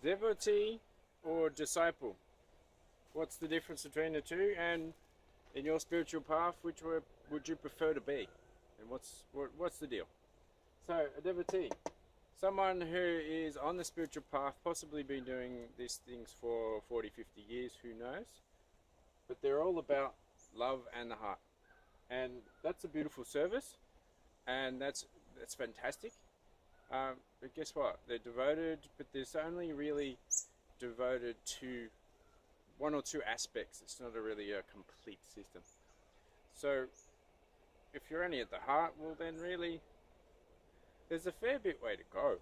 Devotee or disciple? What's the difference between the two? And in your spiritual path, which would you prefer to be? And what's the deal? So, a devotee, someone who is on the spiritual path, possibly been doing these things for 40, 50 years, who knows? But they're all about love and the heart. And that's a beautiful service, and that's fantastic. But guess what? They're devoted, but there's only really devoted to one or two aspects. It's not really a complete system. So if you're only at the heart, well then really there's a fair bit way to go.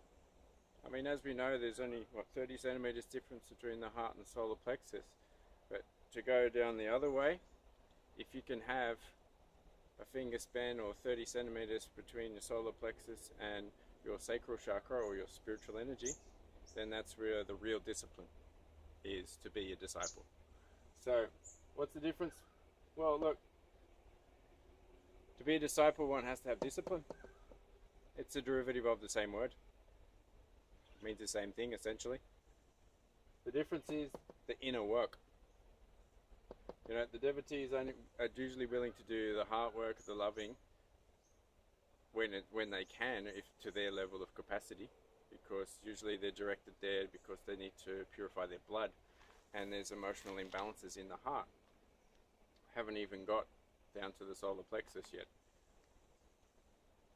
I mean, as we know, there's only 30 centimeters difference between the heart and the solar plexus. But to go down the other way, if you can have a finger span or 30 centimeters between your solar plexus and your sacral chakra or your spiritual energy, then that's where the real discipline is, to be a disciple. So what's the difference? Well, look, to be a disciple, one has to have discipline. It's a derivative of the same word. It means the same thing, essentially. The difference is the inner work. You know, the devotees are usually willing to do the hard work, the loving, when they can, if to their level of capacity, because usually they're directed there because they need to purify their blood, and there's emotional imbalances in the heart. Haven't even got down to the solar plexus yet.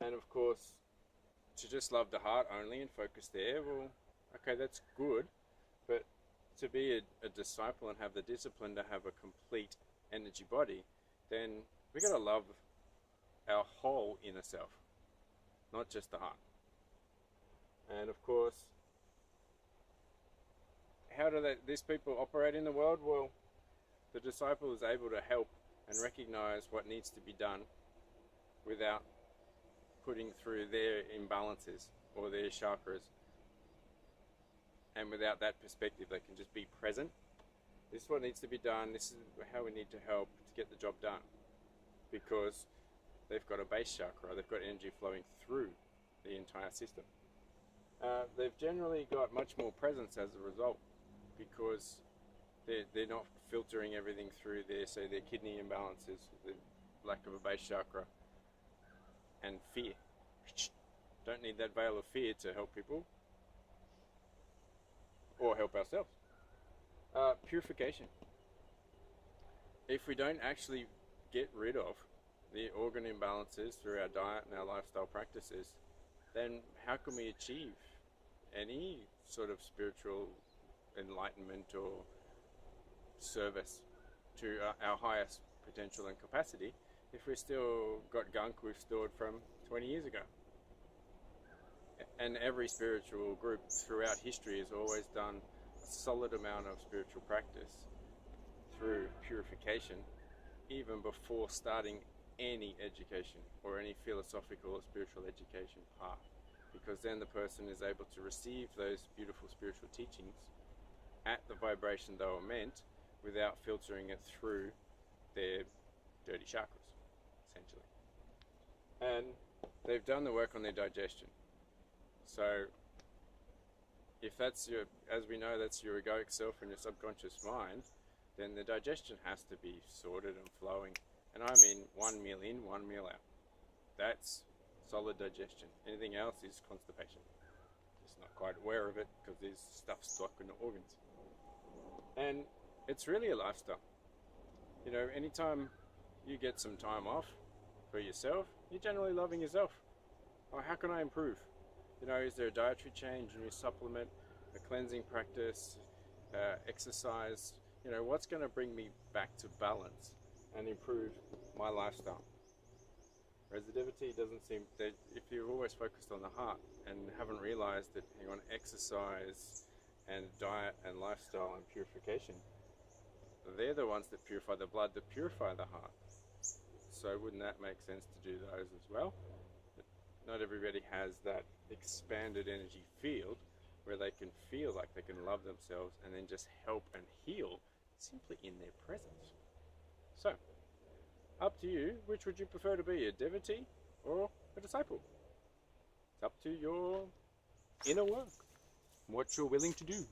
And of course, to just love the heart only and focus there, well, okay, that's good, but to be a disciple and have the discipline to have a complete energy body, then we got to love our whole inner self, not just the heart. And of course, how do these people operate in the world? Well, the disciple is able to help and recognize what needs to be done without putting through their imbalances or their chakras. And without that perspective, they can just be present. This is what needs to be done. This is how we need to help to get the job done. Because they've got a base chakra, they've got energy flowing through the entire system. They've generally got much more presence as a result, because they're not filtering everything through their kidney imbalances, the lack of a base chakra, and fear. Don't need that veil of fear to help people or help ourselves. Purification. If we don't actually get rid of the organ imbalances through our diet and our lifestyle practices, then how can we achieve any sort of spiritual enlightenment or service to our highest potential and capacity if we've still got gunk we've stored from 20 years ago? And every spiritual group throughout history has always done a solid amount of spiritual practice through purification, even before starting any education or any philosophical or spiritual education path, because then the person is able to receive those beautiful spiritual teachings at the vibration they were meant, without filtering it through their dirty chakras, essentially. And they've done the work on their digestion. So if that's as we know, that's your egoic self and your subconscious mind, then the digestion has to be sorted and flowing. And I mean 1 meal in, 1 meal out. That's solid digestion. Anything else is constipation. Just not quite aware of it because there's stuff stuck in the organs. And it's really a lifestyle. You know, anytime you get some time off for yourself, you're generally loving yourself. Oh, how can I improve? You know, is there a dietary change, a new supplement, a cleansing practice, exercise? You know, what's going to bring me back to balance and improve my lifestyle? Whereas the devotee doesn't seem that, if you're always focused on the heart and haven't realized that you want exercise and diet and lifestyle and purification, they're the ones that purify the blood, that purify the heart. So wouldn't that make sense to do those as well? But not everybody has that expanded energy field where they can feel like they can love themselves and then just help and heal simply in their presence. So, up to you, which would you prefer to be, a devotee or a disciple? It's up to your inner work. what you're willing to do.